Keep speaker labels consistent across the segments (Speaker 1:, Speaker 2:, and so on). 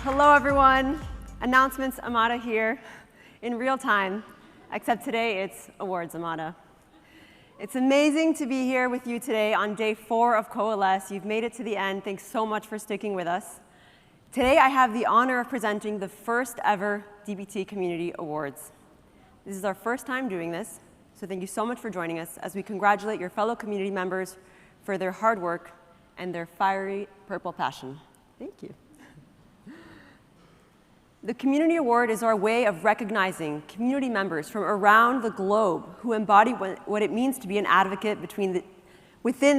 Speaker 1: Hello, everyone. Announcements, Amada here in real time, except today it's Awards Amada. It's amazing to be here with you today on day 4 of Coalesce. You've made it to the end. Thanks so much for sticking with us. Today, I have the honor of presenting the first ever DBT Community Awards. This is our first time doing this, so thank you so much for joining us as we congratulate your fellow community members for their hard work and their fiery purple passion. Thank you. The Community Award is our way of recognizing community members from around the globe who embody what it means to be an advocate within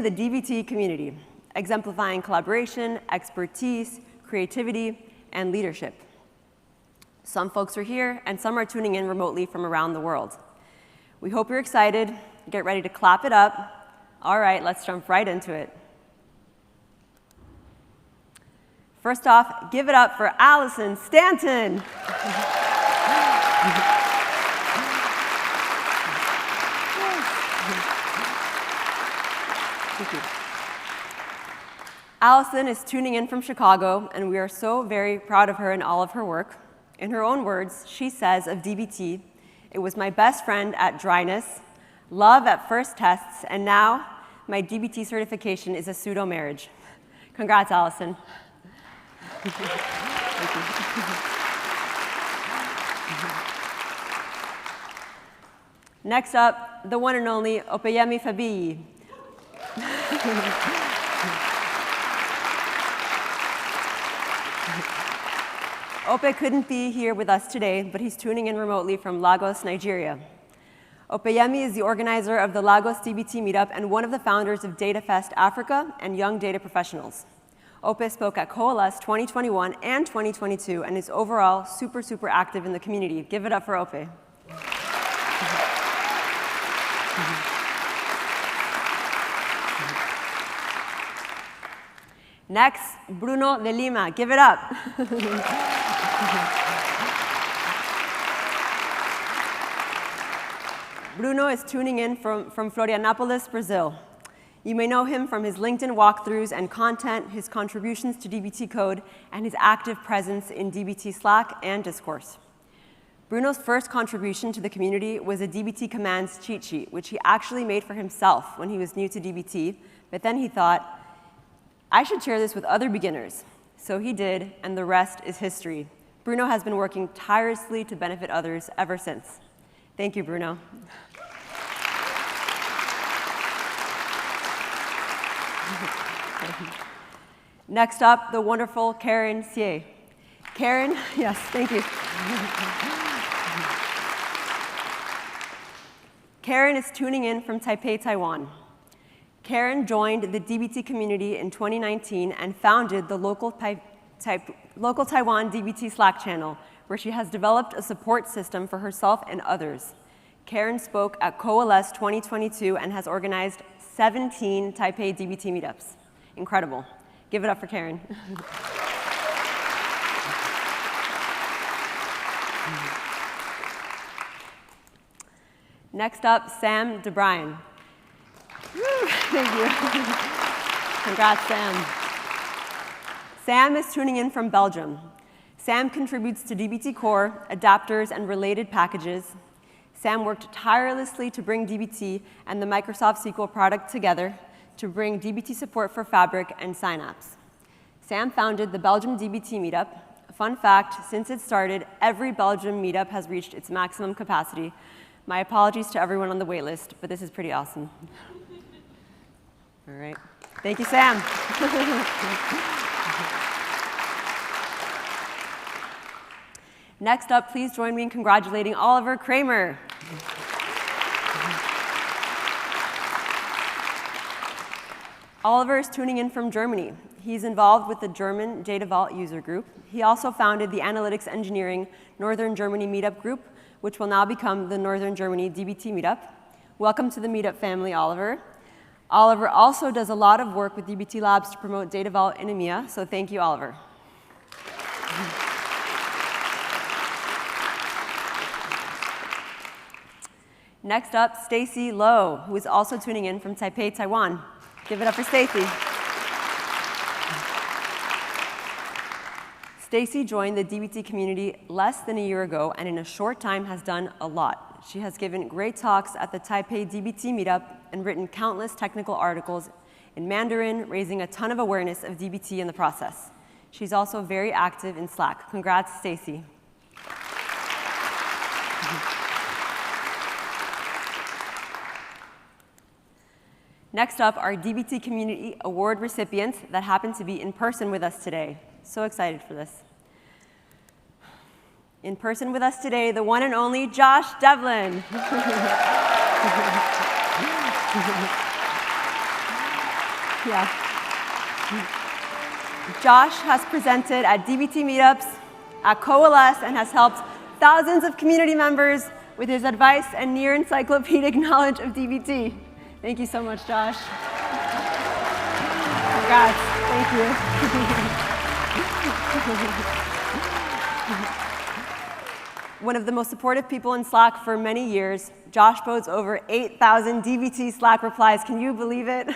Speaker 1: the DBT community, exemplifying collaboration, expertise, creativity, and leadership. Some folks are here, and some are tuning in remotely from around the world. We hope you're excited. Get ready to clap it up. All right, let's jump right into it. First off, give it up for Allison Stanton. Thank you. Allison is tuning in from Chicago, and we are so very proud of her and all of her work. In her own words, she says of DBT, "It was my best friend at dryness, love at first tests, and now my DBT certification is a pseudo-marriage." Congrats, Allison. Thank you. Next up, the one and only Opeyemi Fabiyi. Ope couldn't be here with us today, but he's tuning in remotely from Lagos, Nigeria. Opeyemi is the organizer of the Lagos DBT Meetup and one of the founders of DataFest Africa and Young Data Professionals. Ope spoke at Coalesce 2021 and 2022 and is overall super active in the community. Give it up for Ope. Next, Bruno de Lima. Give it up. Bruno is tuning in from Florianópolis, Brazil. You may know him from his LinkedIn walkthroughs and content, his contributions to DBT Code, and his active presence in DBT Slack and Discourse. Bruno's first contribution to the community was a DBT commands cheat sheet, which he actually made for himself when he was new to DBT, but then he thought, I should share this with other beginners. So he did, and the rest is history. Bruno has been working tirelessly to benefit others ever since. Thank you, Bruno. Next up, the wonderful Karen Xie. Karen, yes, thank you. Karen is tuning in from Taipei, Taiwan. Karen joined the DBT community in 2019 and founded the local Taiwan DBT Slack channel, where she has developed a support system for herself and others. Karen spoke at Coalesce 2022 and has organized 17 Taipei DBT meetups. Incredible. Give it up for Karen. Next up, Sam DeBryan. Thank you. Congrats, Sam. Sam is tuning in from Belgium. Sam contributes to DBT Core, adapters, and related packages. Sam worked tirelessly to bring DBT and the Microsoft SQL product together to bring DBT support for Fabric and Synapse. Sam founded the Belgium DBT Meetup. Fun fact, since it started, every Belgium meetup has reached its maximum capacity. My apologies to everyone on the waitlist, but this is pretty awesome. All right. Thank you, Sam. Next up, please join me in congratulating Oliver Kramer. Oliver is tuning in from Germany. He's involved with the German Data Vault user group. He also founded the Analytics Engineering Northern Germany Meetup group, which will now become the Northern Germany DBT Meetup. Welcome to the Meetup family, Oliver. Oliver also does a lot of work with DBT Labs to promote Data Vault in EMEA, so thank you, Oliver. Next up, Stacy Lowe, who is also tuning in from Taipei, Taiwan. Give it up for Stacy. Stacy joined the DBT community less than a year ago and in a short time has done a lot. She has given great talks at the Taipei DBT meetup and written countless technical articles in Mandarin, raising a ton of awareness of DBT in the process. She's also very active in Slack. Congrats, Stacy. Next up are DBT Community Award recipients that happen to be in person with us today. So excited for this. In person with us today, the one and only Josh Devlin. Yeah. Josh has presented at DBT meetups, at Coalesce, and has helped thousands of community members with his advice and near encyclopedic knowledge of DBT. Thank you so much, Josh. Congrats. Thank you. One of the most supportive people in Slack for many years, Josh boasts over 8,000 DBT Slack replies. Can you believe it?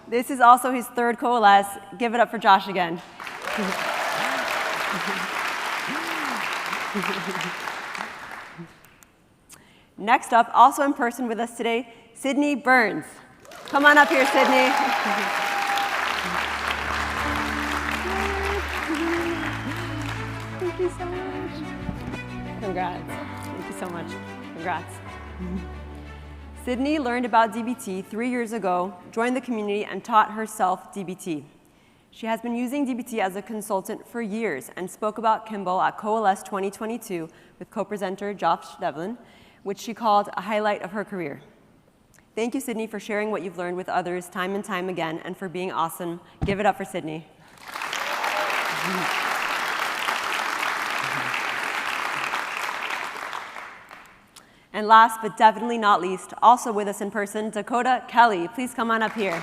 Speaker 1: This is also his third Coalesce. Give it up for Josh again. Next up, also in person with us today, Sydney Burns. Come on up here, Sydney. Thank you so much. Congrats. Thank you so much. Congrats. Sydney learned about DBT 3 years ago, joined the community, and taught herself DBT. She has been using DBT as a consultant for years and spoke about Kimball at Coalesce 2022 with co-presenter Josh Devlin, which she called a highlight of her career. Thank you, Sydney, for sharing what you've learned with others time and time again and for being awesome. Give it up for Sydney. And last but definitely not least, also with us in person, Dakota Kelly. Please come on up here.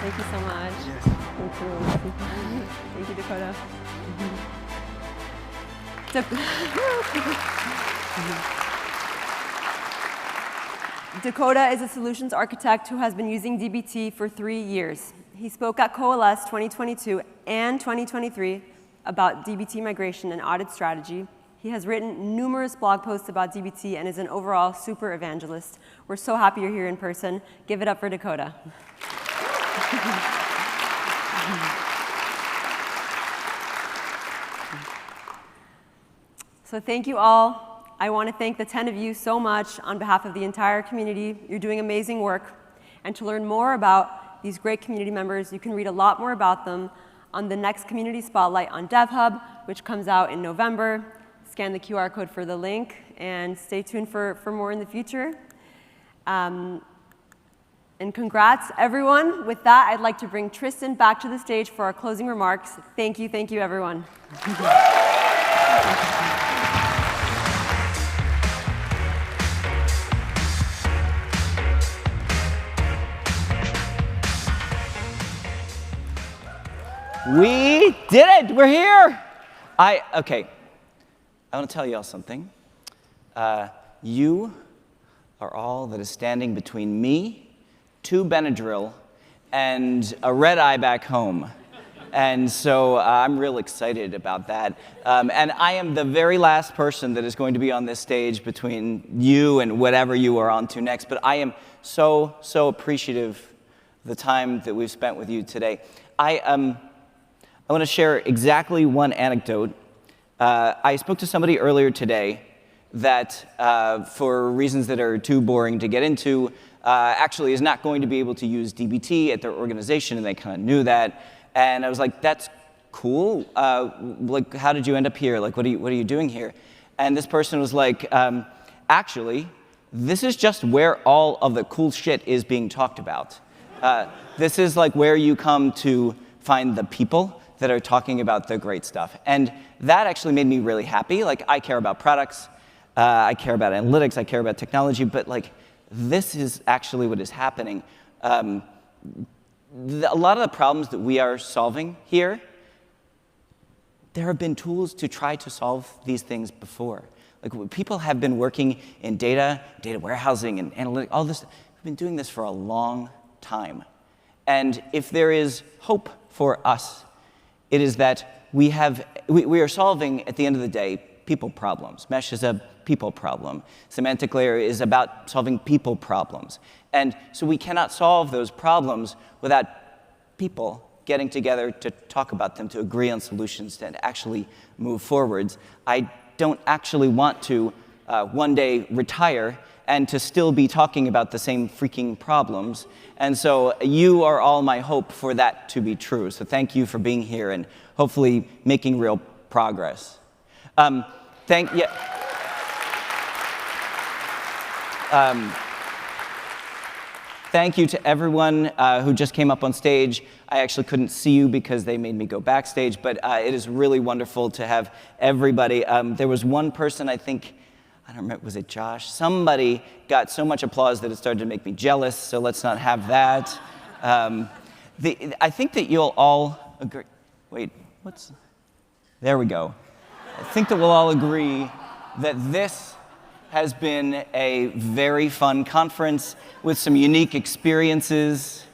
Speaker 1: Thank you so much. Thank you. Thank you, Dakota. Dakota is a solutions architect who has been using DBT for 3 years. He spoke at Coalesce 2022 and 2023 about DBT migration and audit strategy. He has written numerous blog posts about DBT and is an overall super evangelist. We're so happy you're here in person. Give it up for Dakota. So thank you all. I want to thank the 10 of you so much on behalf of the entire community. You're doing amazing work. And to learn more about these great community members, you can read a lot more about them on the next Community Spotlight on DevHub, which comes out in November. Scan the QR code for the link, and stay tuned for more in the future. And congrats, everyone. With that, I'd like to bring Tristan back to the stage for our closing remarks. Thank you, everyone.
Speaker 2: We did it! We're here! Okay, I want to tell you all something. You are all that is standing between me, 2 Benadryl, and a red eye back home. And so I'm real excited about that. And I am the very last person that is going to be on this stage between you and whatever you are on to next. But I am so appreciative of the time that we've spent with you today. I want to share exactly one anecdote. I spoke to somebody earlier today that, for reasons that are too boring to get into, actually is not going to be able to use DBT at their organization, and they kind of knew that. And I was like, that's cool. Like, how did you end up here? Like, what are you doing here? And this person was like, actually, this is just where all of the cool shit is being talked about. This is like where you come to find the people that are talking about the great stuff. And that actually made me really happy. Like, I care about products, I care about analytics, I care about technology, but like, this is actually what is happening. A lot of the problems that we are solving here, there have been tools to try to solve these things before. Like, people have been working in data warehousing and analytics, all this we've been doing this for a long time. And if there is hope for us, it is that we are solving, at the end of the day, people problems. Mesh is a people problem. Semantic layer is about solving people problems. And so we cannot solve those problems without people getting together to talk about them, to agree on solutions, and actually move forwards. I don't actually want to one day retire and to still be talking about the same freaking problems. And so you are all my hope for that to be true. So thank you for being here and hopefully making real progress. Thank you to everyone who just came up on stage. I actually couldn't see you because they made me go backstage, but it is really wonderful to have everybody. There was one person, I think, I don't remember, was it Josh? Somebody got so much applause that it started to make me jealous, so let's not have that. I think that you'll all agree. Wait, there we go. I think that we'll all agree that this has been a very fun conference with some unique experiences.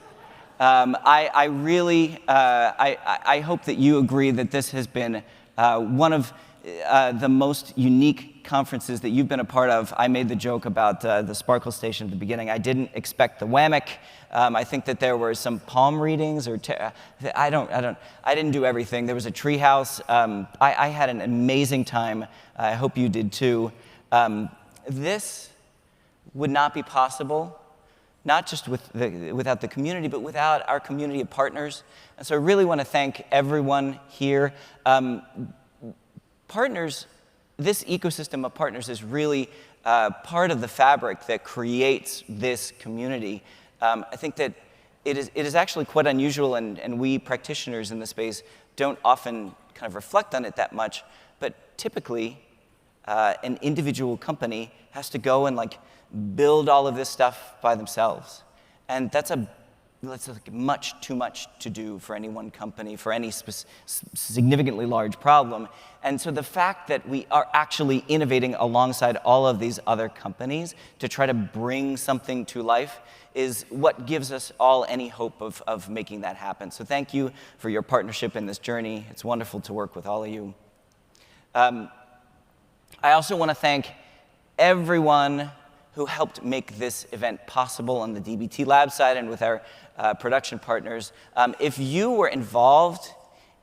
Speaker 2: I really hope that you agree that this has been one of the most unique conferences that you've been a part of. I made the joke about the Sparkle Station at the beginning. I didn't expect the WAMIC. I think that there were some palm readings, or I didn't do everything. There was a treehouse. I had an amazing time. I hope you did too. This would not be possible, not just without the community, but without our community of partners. And so I really want to thank everyone here. Partners, this ecosystem of partners is really part of the fabric that creates this community. I think that it is actually quite unusual, and we practitioners in the space don't often kind of reflect on it that much, but typically an individual company has to go and like build all of this stuff by themselves. And that's like much too much to do for any one company, for any significantly large problem. And so the fact that we are actually innovating alongside all of these other companies to try to bring something to life is what gives us all any hope of making that happen. So thank you for your partnership in this journey. It's wonderful to work with all of you. I also want to thank everyone who helped make this event possible on the DBT Lab side and with our production partners. If you were involved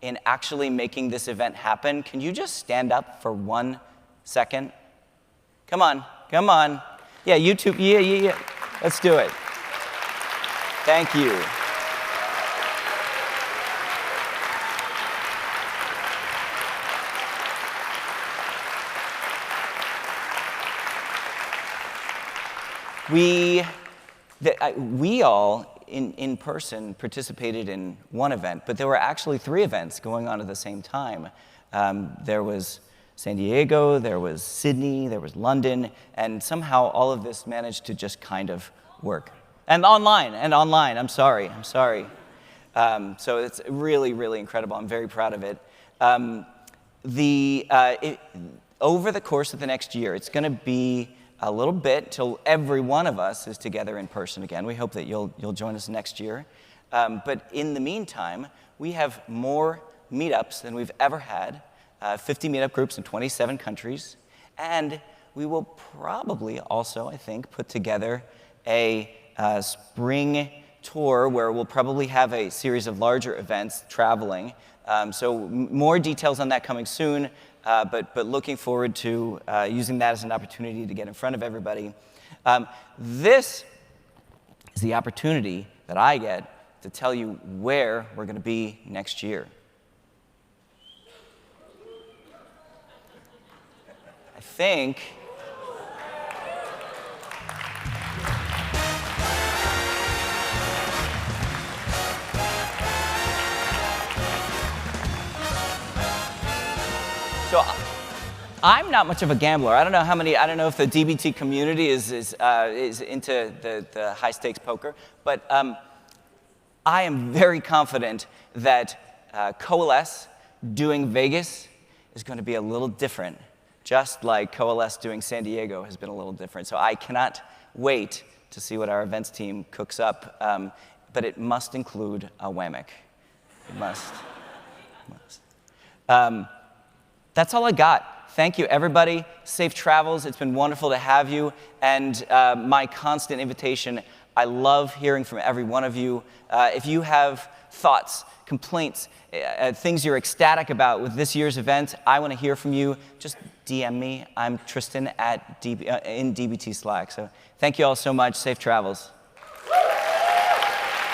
Speaker 2: in actually making this event happen, can you just stand up for 1 second? Come on. Yeah, YouTube, yeah. Let's do it. Thank you. We all, in person, participated in one event, but there were actually 3 events going on at the same time. There was San Diego, there was Sydney, there was London, and somehow all of this managed to just kind of work. And online, I'm sorry. So it's really, really incredible. I'm very proud of it. Over the course of the next year, it's going to be a little bit till every one of us is together in person again. We hope that you'll join us next year. But in the meantime, we have more meetups than we've ever had, 50 meetup groups in 27 countries. And we will probably also, I think, put together a spring tour where we'll probably have a series of larger events traveling. So more details on that coming soon. But looking forward to using that as an opportunity to get in front of everybody. This is the opportunity that I get to tell you where we're going to be next year. I think so I'm not much of a gambler. I don't know if the DBT community is into the high stakes poker, but I am very confident that Coalesce doing Vegas is going to be a little different, just like Coalesce doing San Diego has been a little different. So I cannot wait to see what our events team cooks up. But it must include a Wamick. It must. That's all I got. Thank you, everybody. Safe travels. It's been wonderful to have you. And my constant invitation, I love hearing from every one of you. If you have thoughts, complaints, things you're ecstatic about with this year's event, I want to hear from you. Just DM me. I'm Tristan in DBT Slack. So thank you all so much. Safe travels.